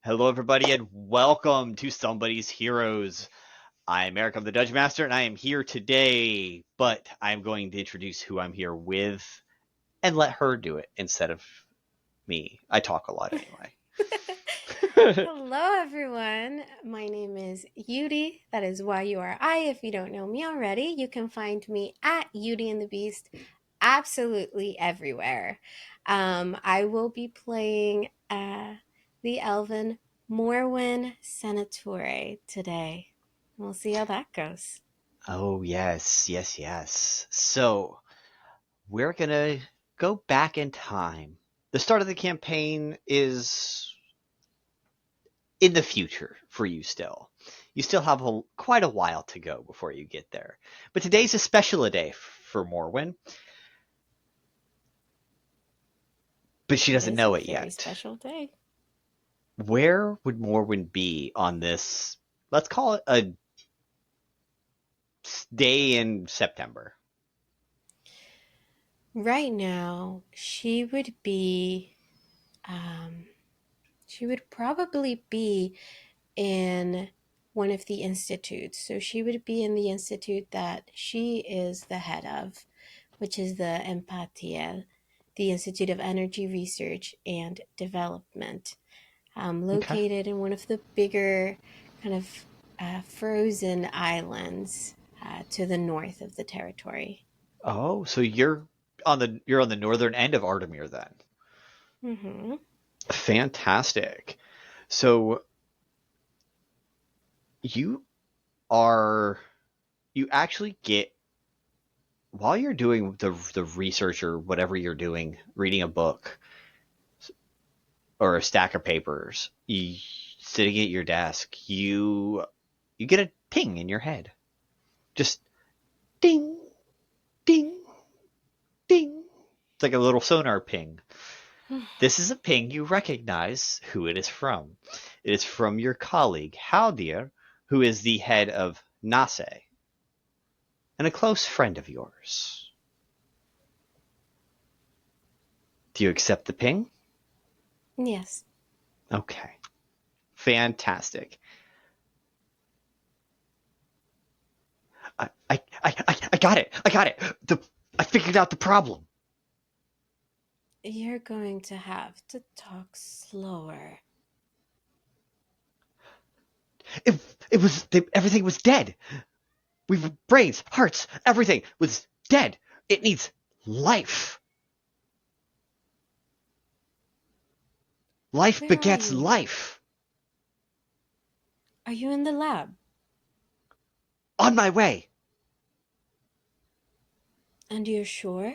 Hello, everybody, and welcome to Somebody's Heroes. I'm Eric, I'm the Dungeon Master, and I am here today, but I'm going to introduce who I'm here with and let her do it instead of me. I talk a lot anyway. Hello, everyone. My name is Yudi. That is Y-U-R-I. If you don't know me already, you can find me at Yudi and the Beast absolutely everywhere. I will be playing the elven Morwen Senatore today. We'll see how that goes. Oh, yes. So, we're going to go back in time. The start of the campaign is in the future for you still. You still have quite a while to go before you get there. But today's a special day for Morwen, but she It doesn't is a know it very yet. special day. Where would Morwen be on this, let's call it a day in September? Right now, um, she would probably be in one of the institutes. So she would be in the institute that she is the head of, which is the Empatiel, the Institute of Energy Research and Development, Okay. located in one of the bigger kind of frozen islands to the north of the territory. Oh, so you're on the northern end of Artemir then. Mm-hmm. Fantastic. So you are you actually get while you're doing the research or whatever you're doing, reading a book or a stack of papers, sitting at your desk, you get a ping in your head. Just ding, ding, ding. It's like a little sonar ping. This is a ping you recognize who it is from. It is from your colleague, Haldir, who is the head of Nase, and a close friend of yours. Do you accept the ping? Yes. Okay. Fantastic. I got it. I got it. I figured out the problem. You're going to have to talk slower. It, everything was dead. Brains, hearts, everything was dead. It needs life. Life Where are begets you? life. Are you in the lab? On my way. And you're sure?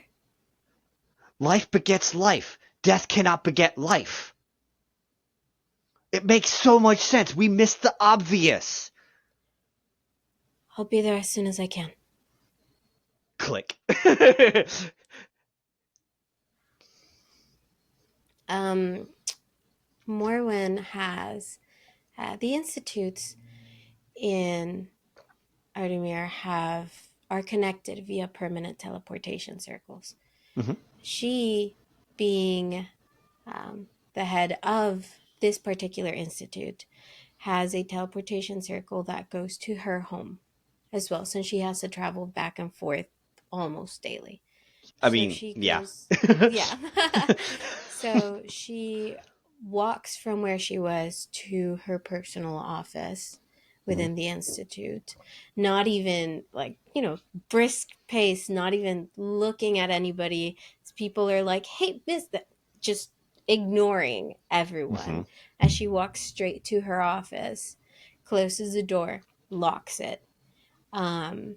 Life begets life. Death cannot beget life. It makes so much sense. We missed the obvious. I'll be there as soon as I can. Click. Um, Morwen has the institutes in Artemir are connected via permanent teleportation circles. Mhm. She, being the head of this particular institute, has a teleportation circle that goes to her home as well, since she has to travel back and forth almost daily. I So mean, she yeah. goes, yeah. So she walks from where she was to her personal office Mhm. within the institute, not even like, brisk pace, not even looking at anybody. People are like, hey, miss that, just ignoring everyone Mhm. as she walks straight to her office, closes the door, locks it, um,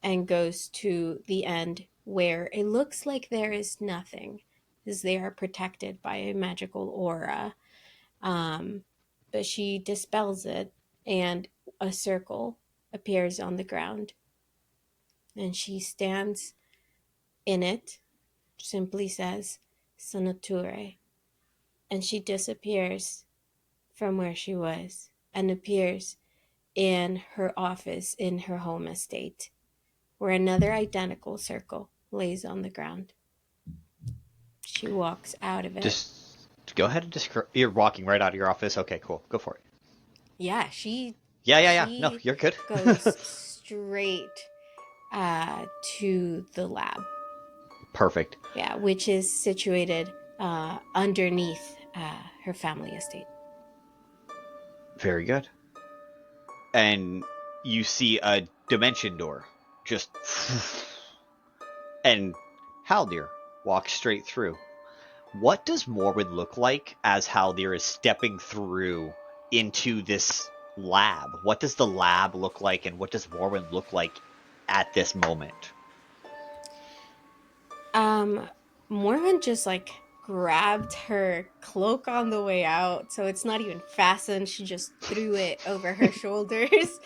and goes to the end where it looks like there is nothing, as they are protected by a magical aura. Um, but she dispels it, and a circle appears on the ground, and she stands in it, simply says, Sonature, and she disappears from where she was and appears in her office in her home estate, where another identical circle lays on the ground. She walks out of it. Just Go ahead and describe. You're walking right out of your office. Okay, cool. Go for it. Yeah, she Yeah. No, she you're good. goes straight to the lab. Perfect. Yeah, which is situated underneath her family estate. Very good. And you see a dimension door. Just. And Haldir walks straight through. What does Morwen look like as Haldir is stepping through into this lab? What does the lab look like, and what does Morwen look like at this moment? Um, Morwen just like grabbed her cloak on the way out, so it's not even fastened. She just threw it over her shoulders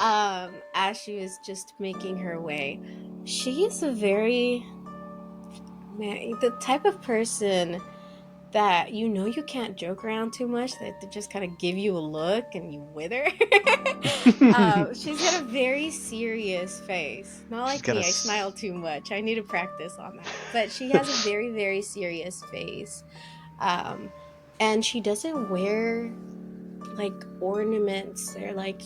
as she was just making her way. She is a very man, the type of person that you can't joke around too much, that they just kind of give you a look and you wither. She's got a very serious face, not She's like got a. me. I smile too much. I need to practice on that, but she has a very very serious face. um, and she doesn't wear like ornaments or like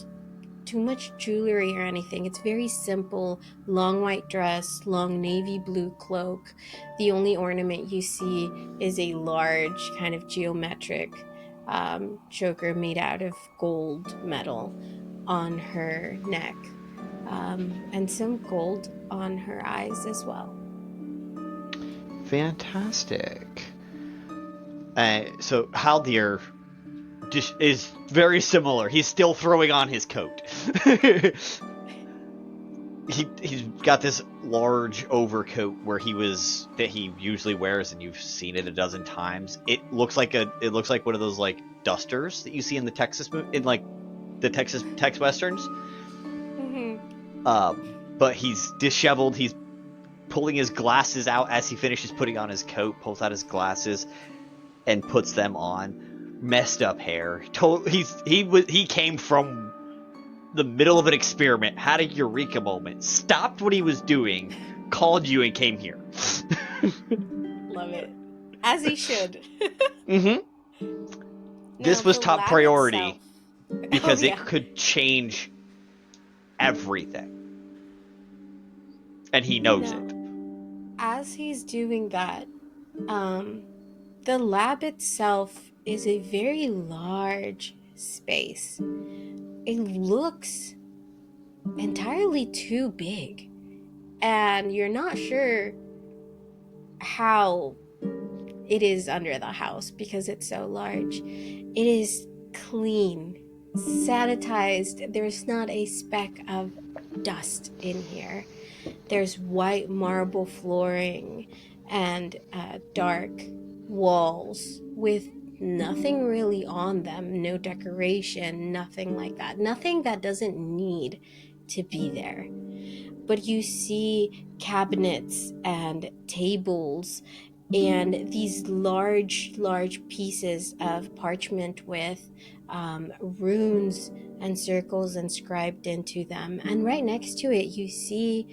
too much jewelry or anything. It's very simple, long white dress, long navy blue cloak. The only ornament you see is a large kind of geometric choker made out of gold metal on her neck, and some gold on her eyes as well. Fantastic. So Haldir is very similar. He's still throwing on his coat. He's got this large overcoat that he usually wears, and you've seen it a dozen times. It looks like one of those like dusters that you see in the in like the Texas Tex westerns. Mm-hmm. But he's disheveled. He's pulling his glasses out as he finishes putting on his coat. Pulls out his glasses and puts them on. Messed up hair. He came from the middle of an experiment, had a eureka moment, stopped what he was doing, called you, and came here. Love it, as he should. Mm-hmm. Now This was the top lab itself. priority Oh because it yeah. could change everything, and he knows Now it. as he's doing that, um, the lab itself is a very large space. It looks entirely too big, and you're not sure how it is under the house because it's so large. It is clean, sanitized. There's not a speck of dust in here. There's white marble flooring and dark walls with nothing really on them, no decoration, nothing like that. Nothing that doesn't need to be there. But you see cabinets and tables and these large pieces of parchment with runes and circles inscribed into them. And right next to it, you see,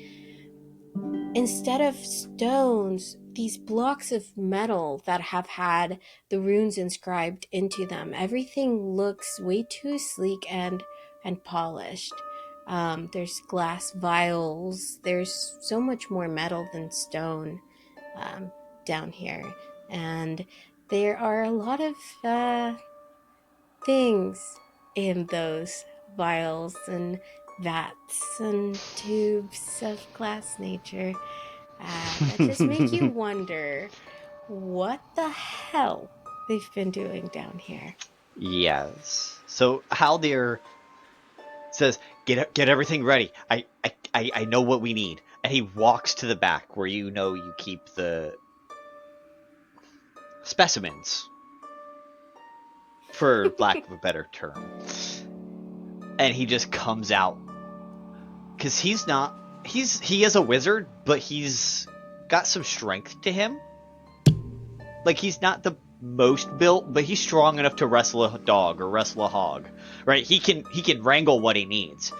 instead of stones, these blocks of metal that have had the runes inscribed into them. Everything looks way too sleek and polished. There's glass vials. There's so much more metal than stone um, down here, and there are a lot of things in those vials and vats and tubes of glass nature that just make you wonder what the hell they've been doing down here. Yes. So Haldir says, "Get everything ready. I know what we need." And he walks to the back where you keep the specimens, for lack of a better term. And he just comes out because he is a wizard, but he's got some strength to him. Like, he's not the most built, but he's strong enough to wrestle a dog or wrestle a hog, right? He can wrangle what he needs.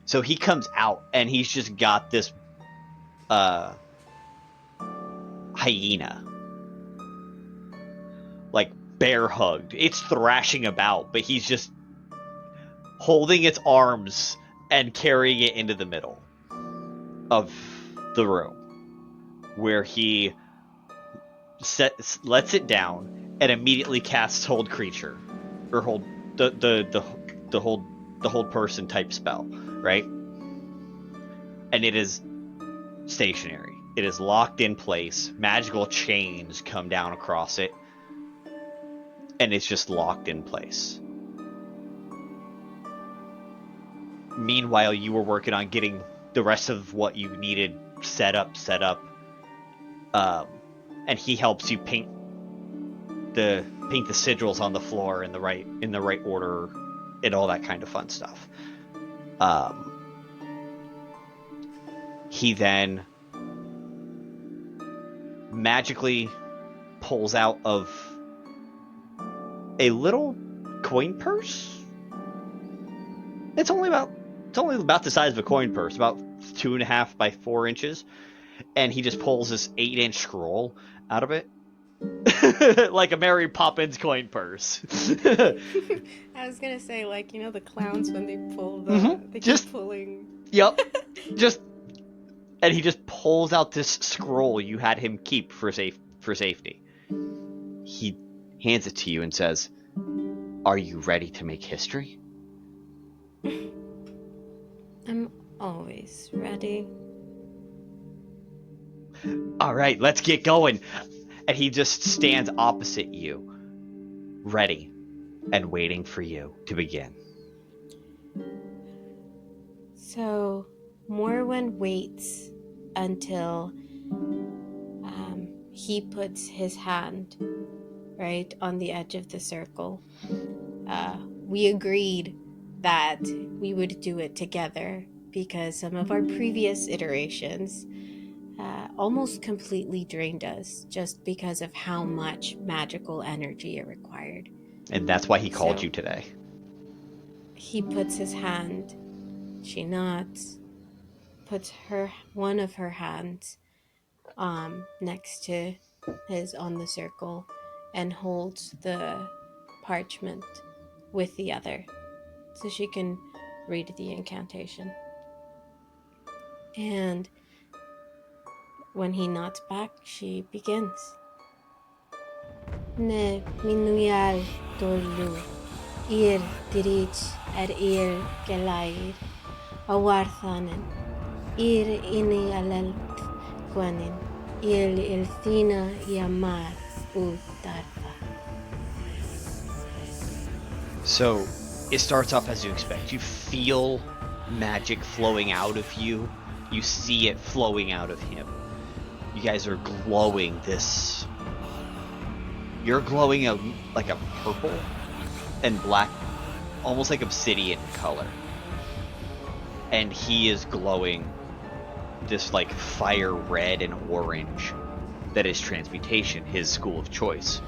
So he comes out and he's just got this uh hyena like bear hugged. It's thrashing about, but he's just holding its arms and carrying it into the middle of the room, where he lets it down and immediately casts hold creature, or hold the hold person type spell, right? And it is stationary. It is locked in place. Magical chains come down across it, and it's just locked in place. Meanwhile, you were working on getting the rest of what you needed set up, and he helps you paint the sigils on the floor in the right order, and all that kind of fun stuff. He then magically pulls out of a little coin purse. It's only about the size of a coin purse, about 2.5 by 4 inches, and he just pulls this 8-inch scroll out of it, like a Mary Poppins coin purse. I was gonna say, like, you know, the clowns when they pull they keep Just pulling. Yep, just and he just pulls out this scroll you had him keep for safety. He hands it to you and says, "Are you ready to make history?" I'm always ready. All right, let's get going. And he just stands opposite you, ready and waiting for you to begin. So Morwen waits until he puts his hand right on the edge of the circle. We agreed that we would do it together because some of our previous iterations almost completely drained us just because of how much magical energy it required. And that's why he called you today. He puts his hand, she nods, puts one of her hands next to his on the circle, and holds the parchment with the other so she can read the incantation. And when he nods back, she begins. Ne minuyal tolu, ir dirich gelair, awarthanen, ir ini alelt quanin, il ilthina yamar darfa. So it starts off as you expect. You feel magic flowing out of you. You see it flowing out of him. You guys are glowing this. You're glowing like a purple and black, almost like obsidian color. And he is glowing this like fire red and orange that is transmutation, his school of choice.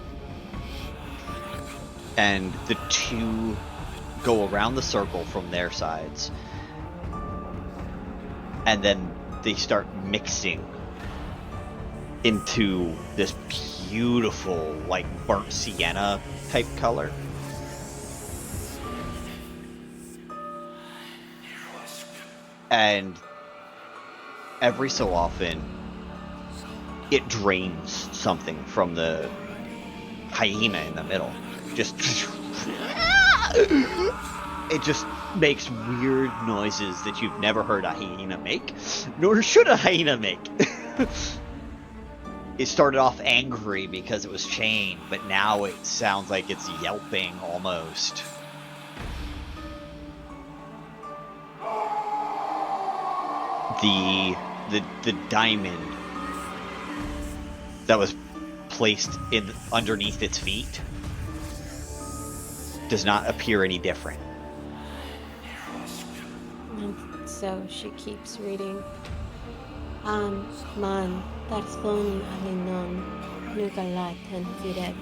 And the two go around the circle from their sides, and then they start mixing into this beautiful, like, burnt sienna type color. And every so often, it drains something from the hyena in the middle. It just makes weird noises that you've never heard a hyena make, nor should a hyena make. It started off angry because it was chained, but now it sounds like it's yelping almost. The diamond that was placed underneath its feet does not appear any different. And so she keeps reading. Man tarthon alinon nugalat and viret.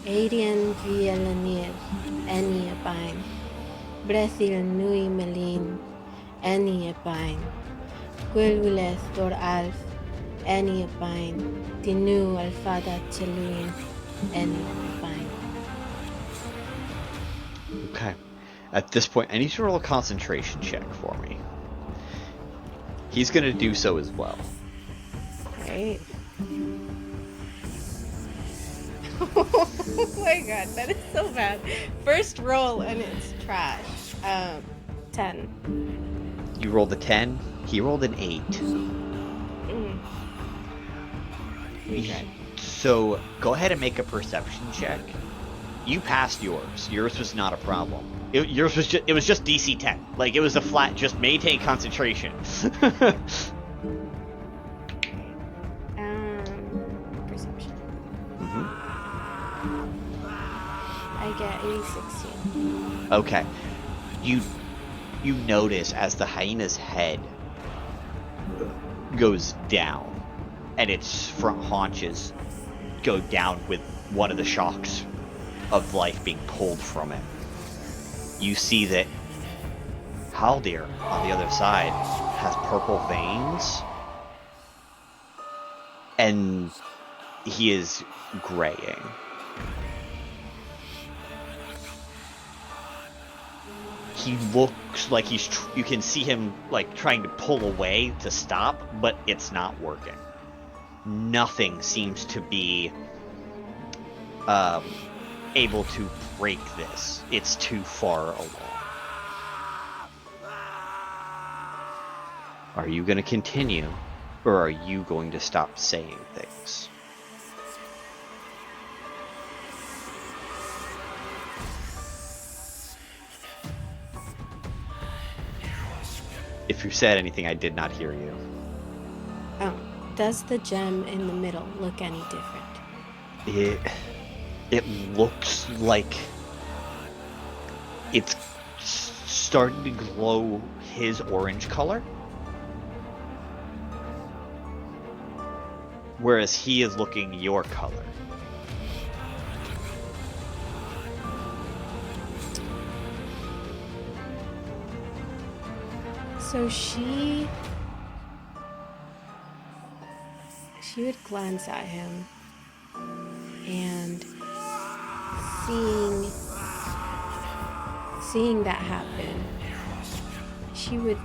Adrian vielanir eni abine. Brethil nui melin eni abine. Gwilwileth dor alf eni abine. Dinu alfada teluin and find. Okay. At this point, I need you to roll a concentration check for me. He's going to do so as well. Right. Oh my god, that is so bad. First roll and it's trash. 10. You rolled a 10. He rolled an 8. Mm. We tried. So go ahead and make a perception check. You passed yours. Yours was not a problem. Yours was just, it was just DC 10. Like, it was a flat, just maintain concentration. Perception. Mm-hmm. I get a 16. Okay. You notice as the hyena's head goes down and its front haunches go down with one of the shocks of life being pulled from it. You see that Haldir on the other side has purple veins and he is graying. He looks like you can see him like trying to pull away to stop, but it's not working. Nothing seems to be able to break this. It's too far along. Are you going to continue, or are you going to stop saying things? If you said anything, I did not hear you. Oh, does the gem in the middle look any different? It looks like it's starting to glow his orange color, whereas he is looking your color. So she would glance at him and seeing that happen, she would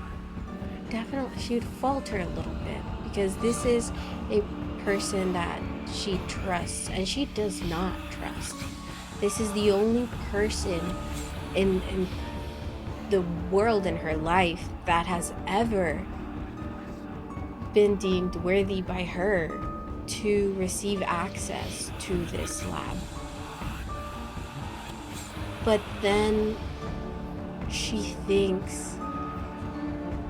falter a little bit, because this is a person that she trusts and she does not trust. This is the only person in the world, in her life, that has ever been deemed worthy by her to receive access to this lab. But then she thinks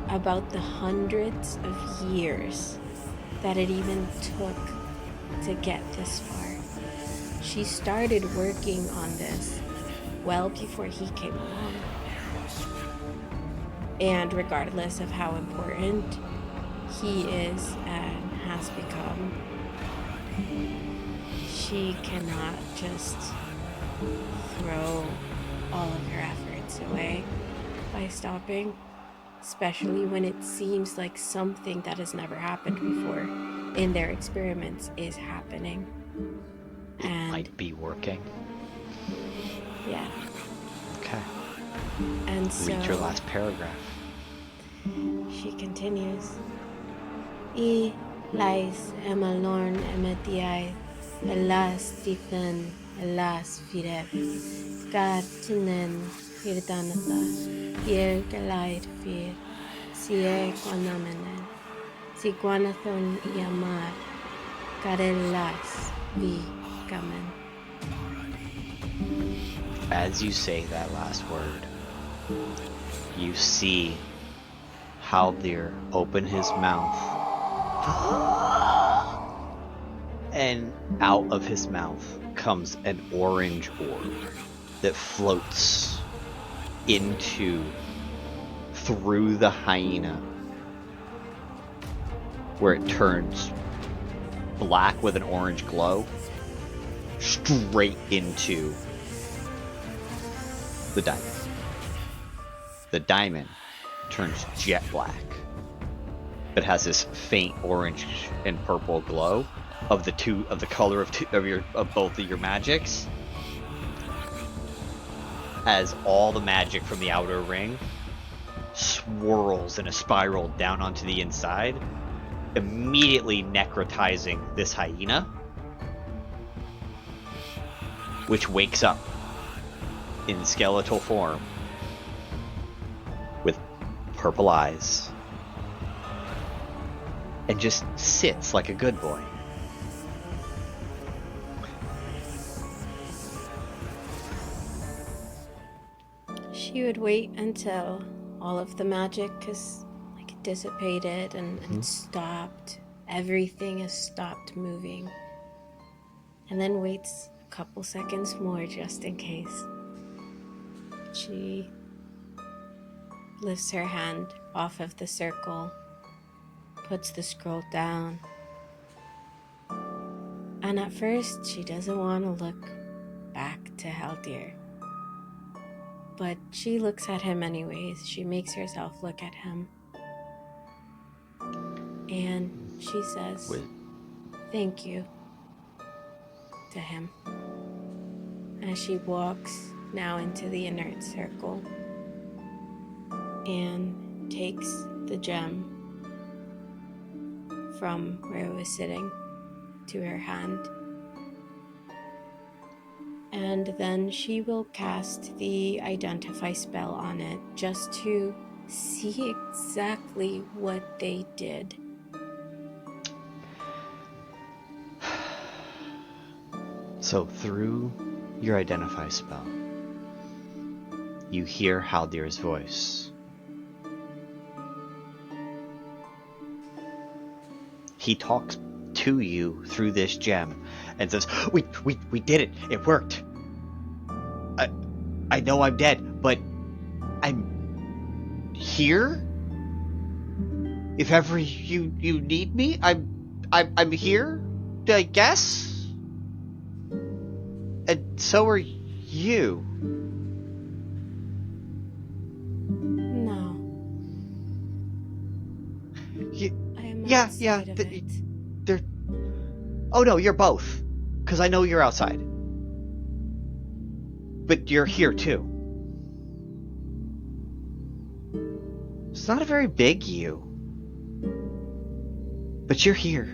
about the hundreds of years that it even took to get this far. She started working on this well before he came along. And regardless of how important he is and has become, she cannot just throw all of her efforts away by stopping, especially when it seems like something that has never happened before in their experiments is happening. It might be working. Yeah. Okay. And so read your last paragraph. She continues. I lais emalorn emetiai elas Stephen elas firep gartinen hirdanatha ir galaid fir sie quanamenen si quanathon yamar garelas vi gamen. As you say that last word, you see Haldir open his mouth, and out of his mouth comes an orange orb that floats through the hyena, where it turns black with an orange glow, straight into the diamond. The diamond turns jet black. It has this faint orange and purple glow, of the color of both of your magics, as all the magic from the outer ring swirls in a spiral down onto the inside, immediately necrotizing this hyena, which wakes up in skeletal form with purple eyes and just sits like a good boy. She would wait until all of the magic is like dissipated and stopped. Everything has stopped moving. And then waits a couple seconds more just in case. She lifts her hand off of the circle, puts the scroll down. And at first, she doesn't want to look back to Haldir. But she looks at him anyways. She makes herself look at him. And she says, "Thank you," to him. As she walks now into the inert circle and takes the gem from where it was sitting to her hand. And then she will cast the identify spell on it just to see exactly what they did. So through your identify spell, you hear Haldir's voice. He talks to you through this gem and says, we did it. It worked. I know I'm dead, but I'm here. If ever you need me, I'm here, I guess. And so are you. No. I am outside of it. They're. Oh no, you're both. Because I know you're outside. But you're here too. It's not a very big you. But you're here.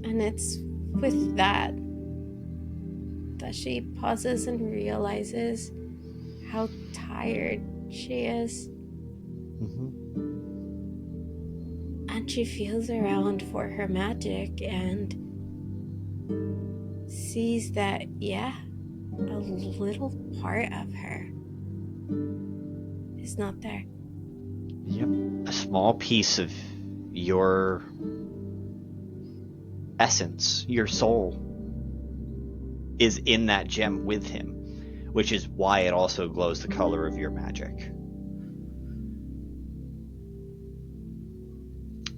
And it's with that she pauses and realizes how tired she is. And she feels around for her magic and sees that, yeah, a little part of her is not there. Yep. A small piece of your essence, your soul, is in that gem with him, which is why it also glows the color of your magic.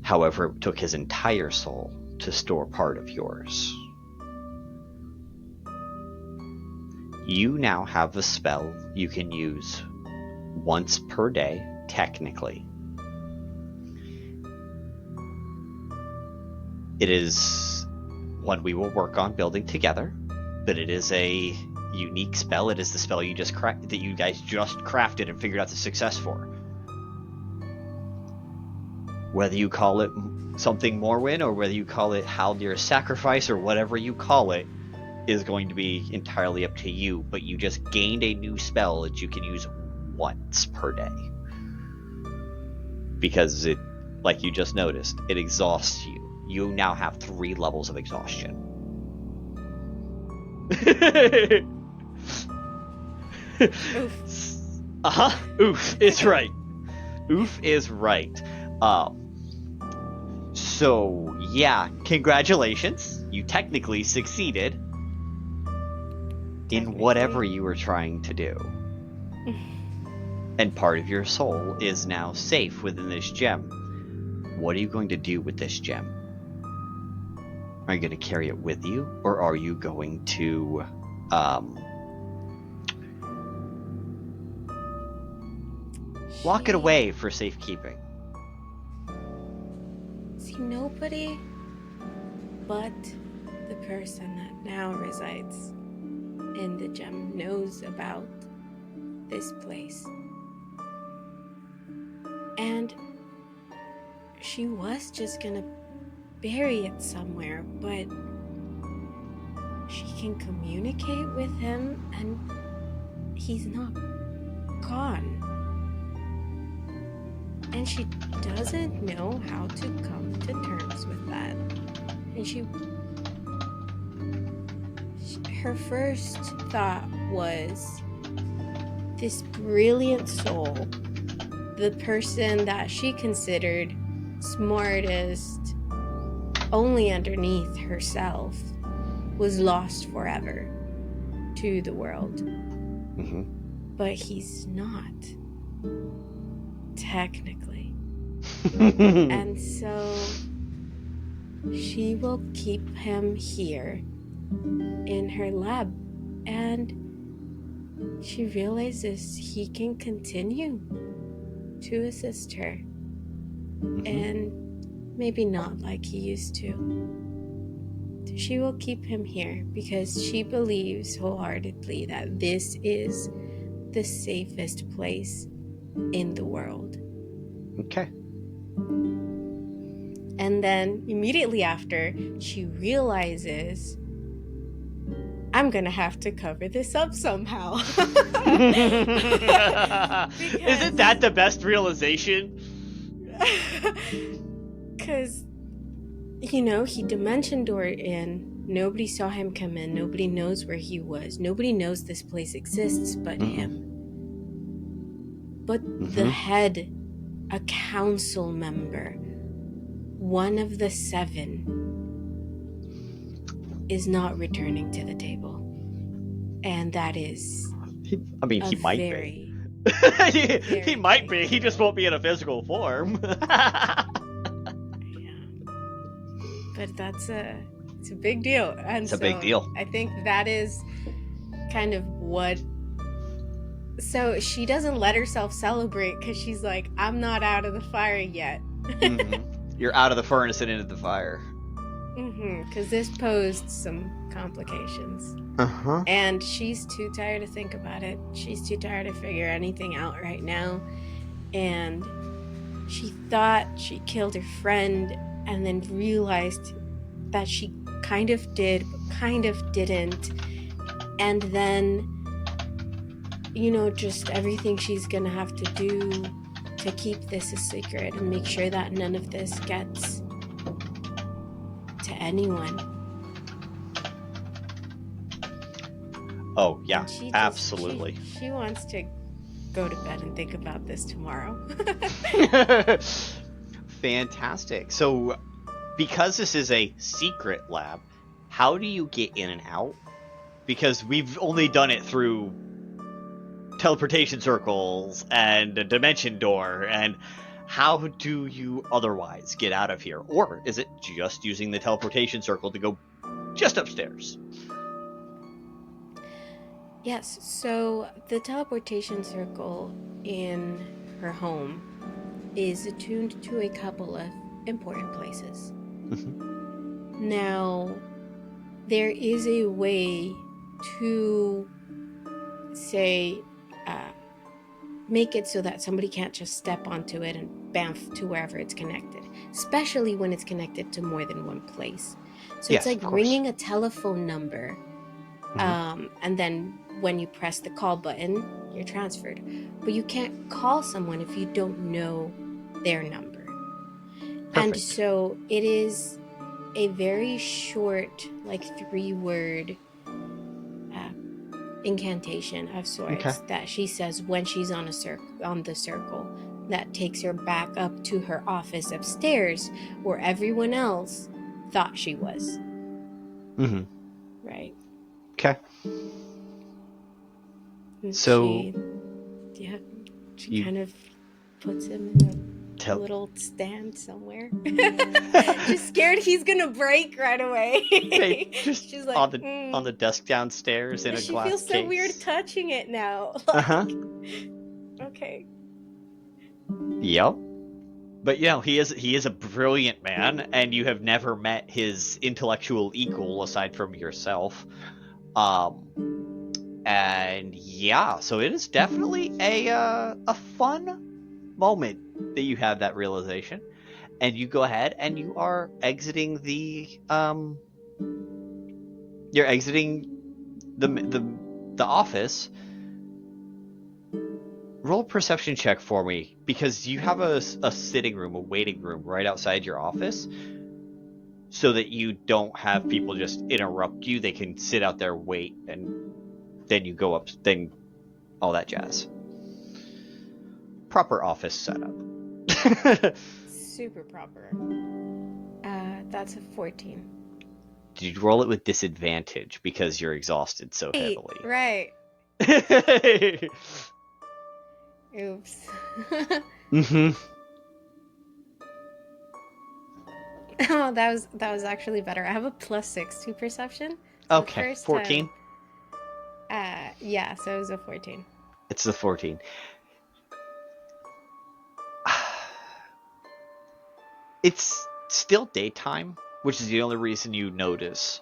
However, it took his entire soul to store part of yours. You now have a spell you can use once per day, technically. It is one we will work on building together, but it is a unique spell. It is the spell you that you guys just crafted and figured out the success for. Whether you call it something Morwen or whether you call it Haldir's sacrifice or whatever you call it is going to be entirely up to you, but you just gained a new spell that you can use once per day. Because it, like you just noticed, it exhausts you. You now have 3 levels of exhaustion. Oof. Oof is right. Oof is right. So, yeah, congratulations. You technically succeeded in whatever you were trying to do. And part of your soul is now safe within this gem. What are you going to do with this gem? Are you going to carry it with you? Or are you going to lock it away for safekeeping? See, nobody But the person that now resides in the gem knows about this place. And she was just gonna bury it somewhere, but she can communicate with him and he's not gone. And she doesn't know how to come to terms with that. And her first thought was, this brilliant soul, the person that she considered smartest only underneath herself, was lost forever to the world. Mm-hmm. But he's not, technically. And so she will keep him here in her lab, and she realizes he can continue to assist her, and maybe not like he used to. She will keep him here because she believes wholeheartedly that this is the safest place in the world. Okay. And then immediately after, she realizes, I'm gonna have to cover this up somehow. Isn't that the best realization? Because, he dimension doored in. Nobody saw him come in. Nobody knows where he was. Nobody knows this place exists but him. But the head, a council member, one of the 7, is not returning to the table. And that is... he might be. He might be. He just won't be in a physical form. Yeah. But it's a big deal. And it's a big deal. I think that is kind of what... So she doesn't let herself celebrate because she's like, I'm not out of the fire yet. You're out of the furnace and into the fire. Because this posed some complications. And she's too tired to think about it. She's too tired to figure anything out right now. And she thought she killed her friend and then realized that she kind of did, but kind of didn't. And then, just everything she's gonna have to do to keep this a secret and make sure that none of this gets to anyone. Oh, yeah, absolutely. She wants to go to bed and think about this tomorrow. Fantastic. So, because this is a secret lab, how do you get in and out? Because we've only done it through teleportation circles and a dimension door, and how do you otherwise get out of here? Or is it just using the teleportation circle to go just upstairs? Yes, so the teleportation circle in her home is attuned to a couple of important places. Now, there is a way to, say, make it so that somebody can't just step onto it and bamf to wherever it's connected, especially when it's connected to more than one place. So yes, it's like ringing a telephone number, and then when you press the call button, you're transferred. But you can't call someone if you don't know their number. Perfect. And so it is a very short, like 3-word incantation of sorts that she says when she's on the circle, that takes her back up to her office upstairs where everyone else thought she was. Right. Okay. And so she kind of puts him in a little stand somewhere. She's scared he's gonna break right away. She's like on the desk downstairs in a glass case. She feels so weird touching it now. Okay. Yep. But he is a brilliant man, and you have never met his intellectual equal aside from yourself. And yeah, so it is definitely a fun moment that you have that realization, and you go ahead and you are exiting you're exiting the office. Roll a perception check for me, because you have a sitting room, a waiting room right outside your office, so that you don't have people just interrupt you. They can sit out there, wait, and then you go up, then all that jazz. Proper office setup. Super proper. That's a 14. Did you roll it with disadvantage because you're exhausted so heavily? Right. Oops. Mm-hmm. Oh, that was actually better. I have a +6 to perception. It's the Okay, first 14. time. Yeah, so it was a 14. It's the 14. It's still daytime, which is the only reason you notice.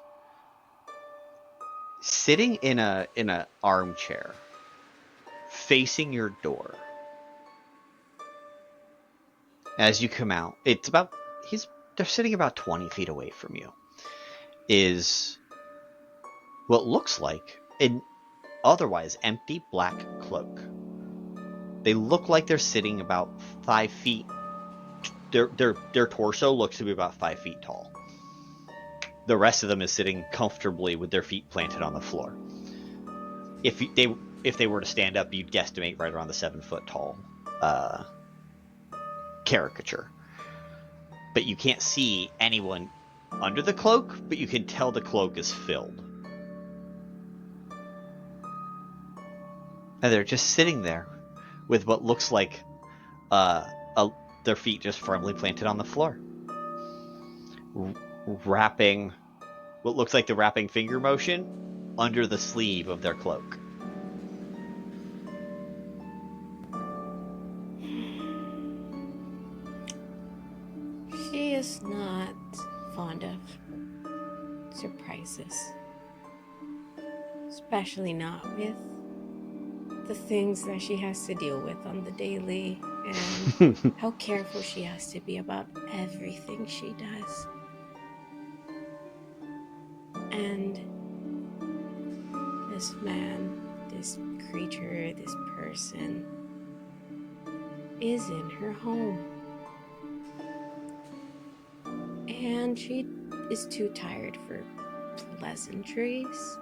Sitting in a armchair, facing your door, as you come out, it's about they're sitting about 20 feet away from you. Is what looks like an otherwise empty black cloak. They look like they're sitting about 5 feet. Their torso looks to be about 5 feet tall. The rest of them is sitting comfortably with their feet planted on the floor. If they were to stand up, you'd guesstimate right around the 7 foot tall uh, caricature. But you can't see anyone under the cloak, but you can tell the cloak is filled. And they're just sitting there with what looks like uh, their feet just firmly planted on the floor. Wrapping what looks like the wrapping finger motion under the sleeve of their cloak. She is not fond of surprises, especially not with the things that she has to deal with on the daily, and how careful she has to be about everything she does. And this man, this creature, this person is in her home. And she is too tired for pleasantries.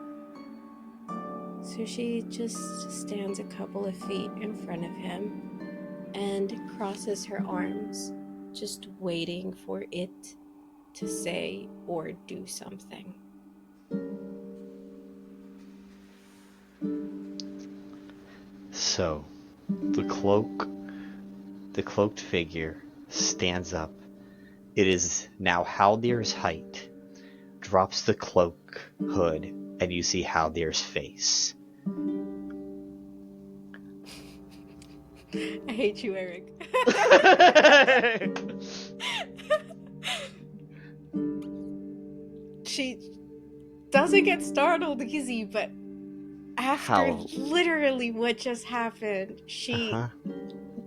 So she just stands a couple of feet in front of him and crosses her arms, just waiting for it to say or do something. So, the cloaked figure stands up. It is now Haldir's height. Drops the cloak hood, and you see Haldir's face. I hate you, Eric. She doesn't get startled easy, but after How? literally what just happened, she Uh-huh.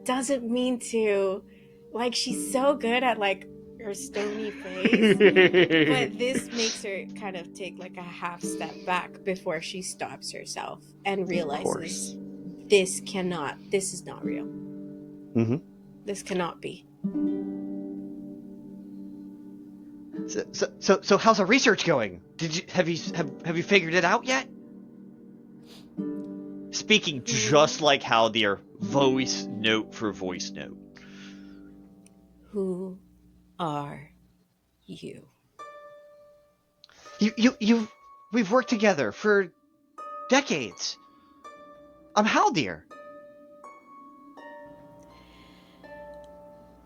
doesn't mean to. Like, she's so good at, like, her stony face, but this makes her kind of take, like, a half step back before she stops herself and Of course. realizes this is not real. Mm-hmm. This cannot be. So how's our research going? Have you figured it out yet? Speaking just like Haldir, voice note for voice note. Who are you? We've worked together for decades. I'm Haldir.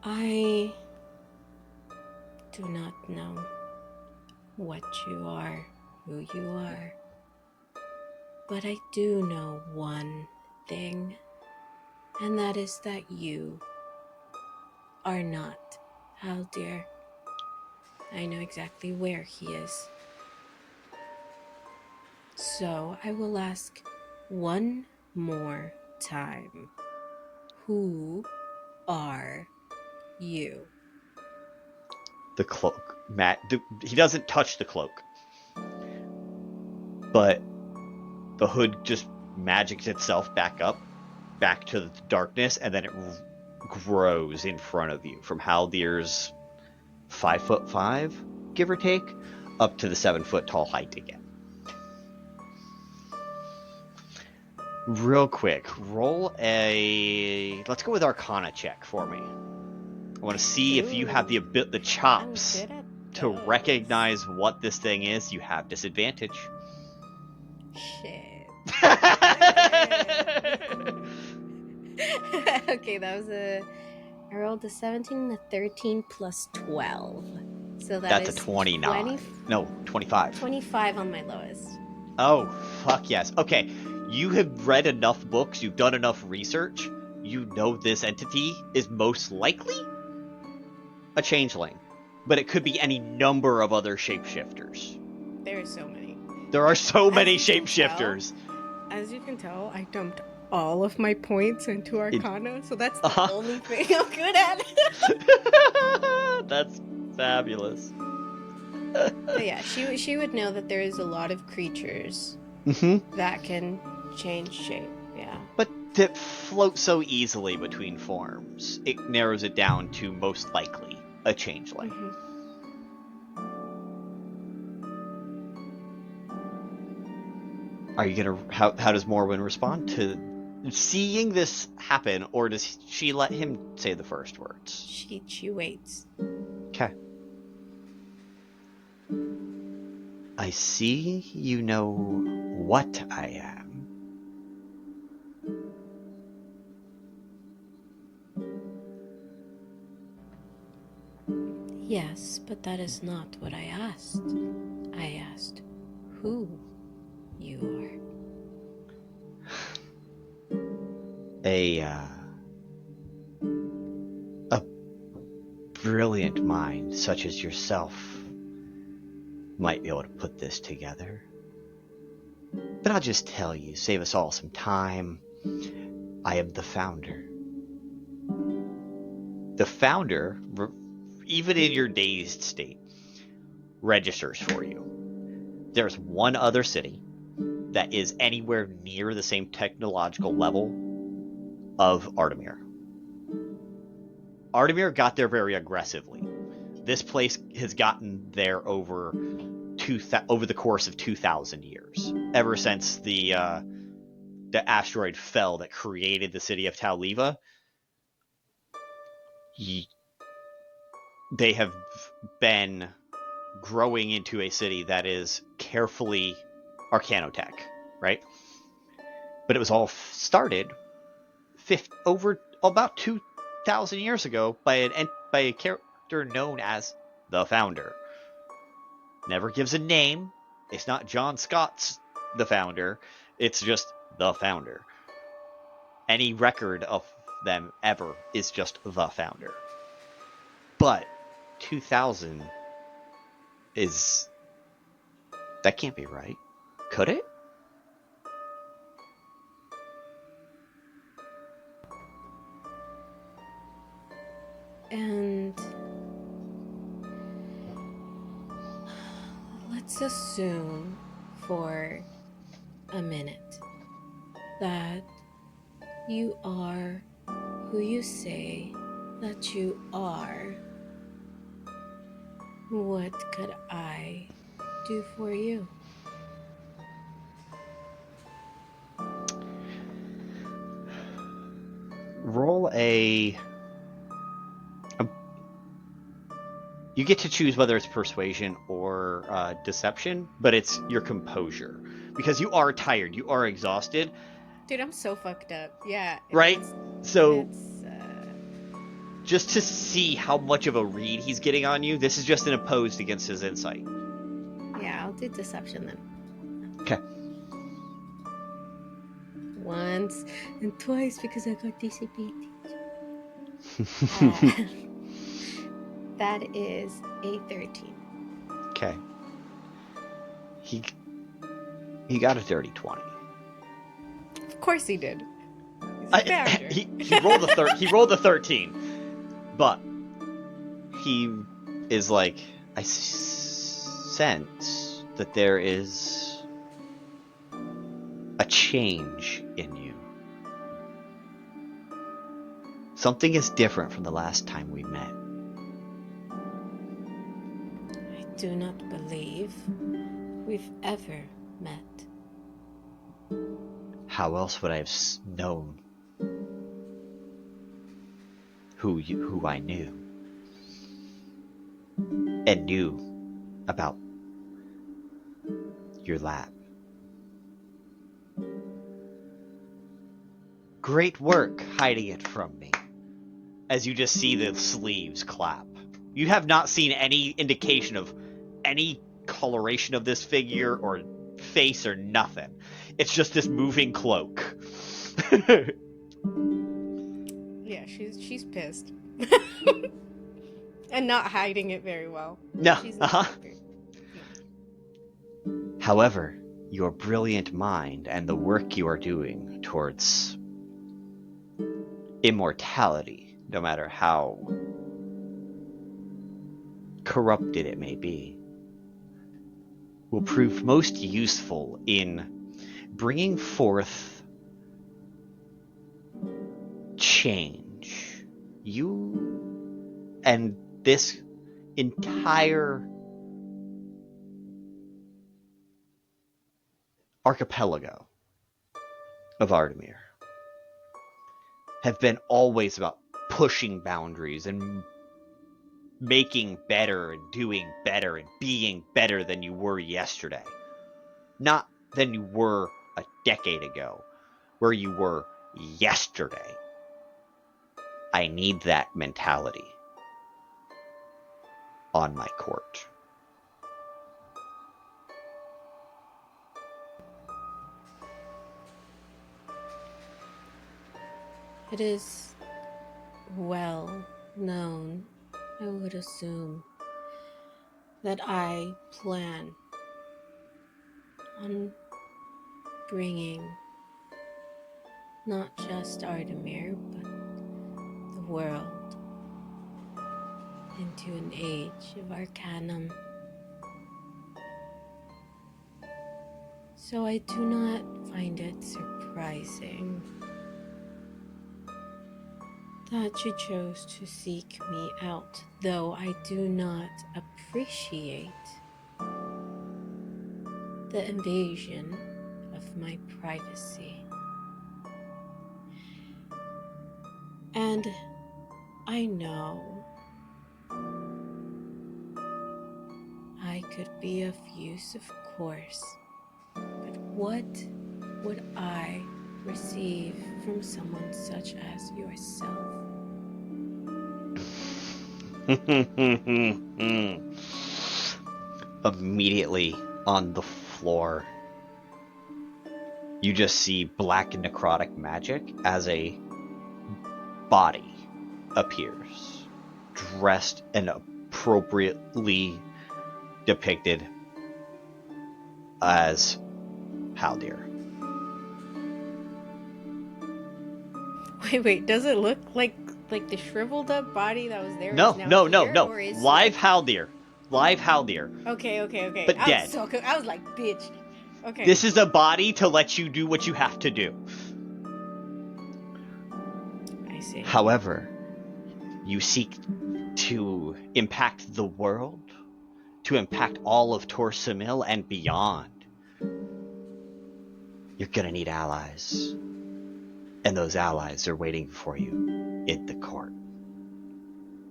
I do not know what you are, who you are, but I do know one thing, and that is that you are not Haldir. I know exactly where he is. So I will ask one more time. Who are you? The cloak. Matt, he doesn't touch the cloak, but the hood just magics itself back up, back to the darkness, and then it grows in front of you from Haldir's 5'5", give or take, up to the 7-foot tall height again. Real quick, roll a. Let's go with Arcana check for me. I want to see if you have the chops to recognize what this thing is. You have disadvantage. Shit. Okay, that was I rolled a 17 and a 13 plus 12. So That's a is 29. No, 25. 25 on my lowest. Oh, fuck yes. Okay, you have read enough books, you've done enough research, you know this entity is most likely a changeling. But it could be any number of other shapeshifters. There are so many. There are so many shapeshifters. As you can tell, I dumped all of my points into Arcana, so that's the Uh-huh. only thing I'm good at. That's fabulous. But yeah, she would know that there is a lot of creatures that can change shape. Yeah. But that float so easily between forms, it narrows it down to most likely a changeling. Are you gonna? How does Morwen respond to seeing this happen, or does she let him say the first words? She waits. Okay. I see you know what I am. Yes, but that is not what I asked. I asked who you are. A brilliant mind such as yourself might be able to put this together. But I'll just tell you, save us all some time. I am the founder. The founder, even in your dazed state, registers for you. There's one other city that is anywhere near the same technological level of Artemir. Artemir got there very aggressively. This place has gotten there over the course of 2,000 years, ever since the asteroid fell that created the city of Tauliva. They have been growing into a city that is carefully arcanotech, right? But it was all started over about 2,000 years ago by a character known as the Founder. Never gives a name. It's not John Scott's the Founder. It's just the Founder. Any record of them ever is just the Founder. But 2,000 is... that can't be right. Could it? And let's assume for a minute that you are who you say that you are. What could I do for you? Roll a... You get to choose whether it's persuasion or deception, but it's your composure. Because you are tired, you are exhausted. Dude, I'm so fucked up. Yeah. Right? Just to see how much of a read he's getting on you, this is just an opposed against his insight. Yeah, I'll do deception then. Okay. Once and twice because I got disadvantage. That is a 13. Okay. He got a dirty 20. Of course he did. He's a founder. He rolled the 13, but he is like, I sense that there is a change in you. Something is different from the last time we met. I do not believe we've ever met. How else would I have known who I knew and knew about your lab? Great work hiding it from me. As you just see the sleeves clap. You have not seen any indication of any coloration of this figure or face or nothing. It's just this moving cloak. Yeah, she's pissed. And not hiding it very well. No, She's not happy. However, your brilliant mind and the work you are doing towards immortality, no matter how corrupted it may be, will prove most useful in bringing forth change. You and this entire archipelago of Ardamir have been always about pushing boundaries and making better and doing better and being better than you were yesterday. Not than you were a decade ago, where you were yesterday. I need that mentality on my court. It is well known, I would assume, that I plan on bringing not just Ardamir, but the world into an age of Arcanum. So I do not find it surprising that you chose to seek me out, though I do not appreciate the invasion of my privacy. And I know I could be of use, of course, but what would I receive from someone such as yourself? Immediately on the floor, you just see black necrotic magic as a body appears, dressed and appropriately depicted as Haldir. Wait, does it look like the shriveled up body that was there No, is now no, here? no. Or is Live Haldir. Live Haldir. Okay. But I dead. was like, bitch. Okay. This is a body to let you do what you have to do. I see. However, you seek to impact the world, to impact all of Torsamil and beyond. You're gonna need allies. And those allies are waiting for you in the court,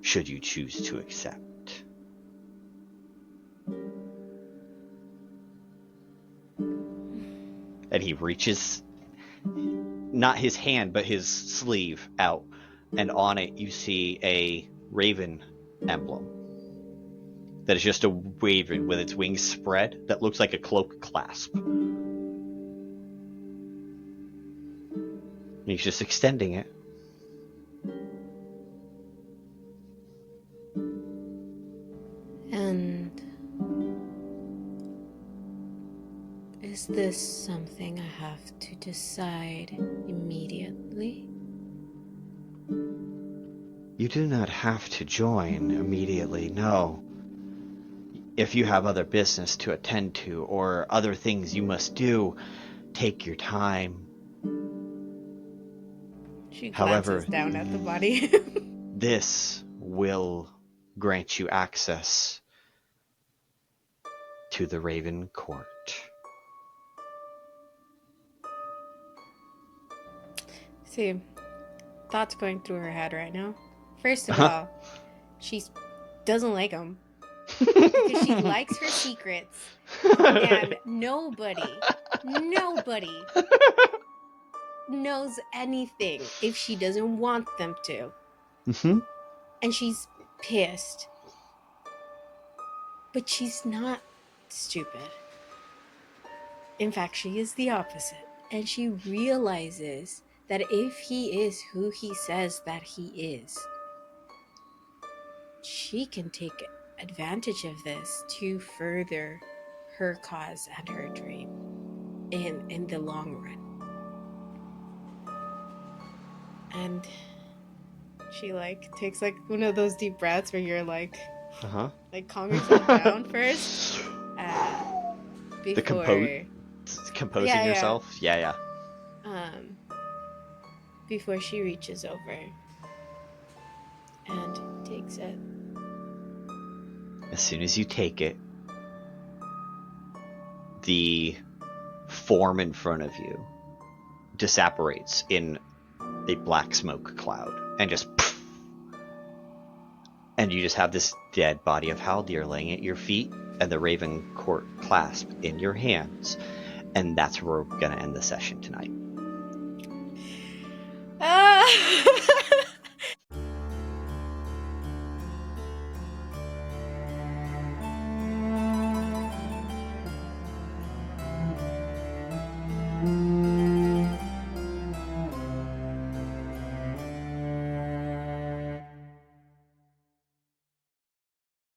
should you choose to accept. And he reaches, not his hand, but his sleeve out, and on it you see a raven emblem. That is just a raven with its wings spread that looks like a cloak clasp. And he's just extending it. And is this something I have to decide immediately? You do not have to join immediately, no. If you have other business to attend to or other things you must do, take your time. She glances However, down at the body. this will grant you access to the Ravencourt. See, thoughts going through her head right now. First of Uh-huh. all, she doesn't like him because she likes her secrets, and nobody knows anything if she doesn't want them to. Mm-hmm. And she's pissed. But she's not stupid. In fact, she is the opposite. And she realizes that if he is who he says that he is, she can take advantage of this to further her cause and her dream in the long run. And she takes one of those deep breaths where you're Uh-huh. calm yourself down first The before composing yeah yourself? Yeah. um before she reaches over and takes it. As soon as you take it, the form in front of you disapparates in a black smoke cloud and just poof, and you just have this dead body of Haldir laying at your feet and the Ravencourt clasp in your hands. And that's where we're gonna end the session tonight.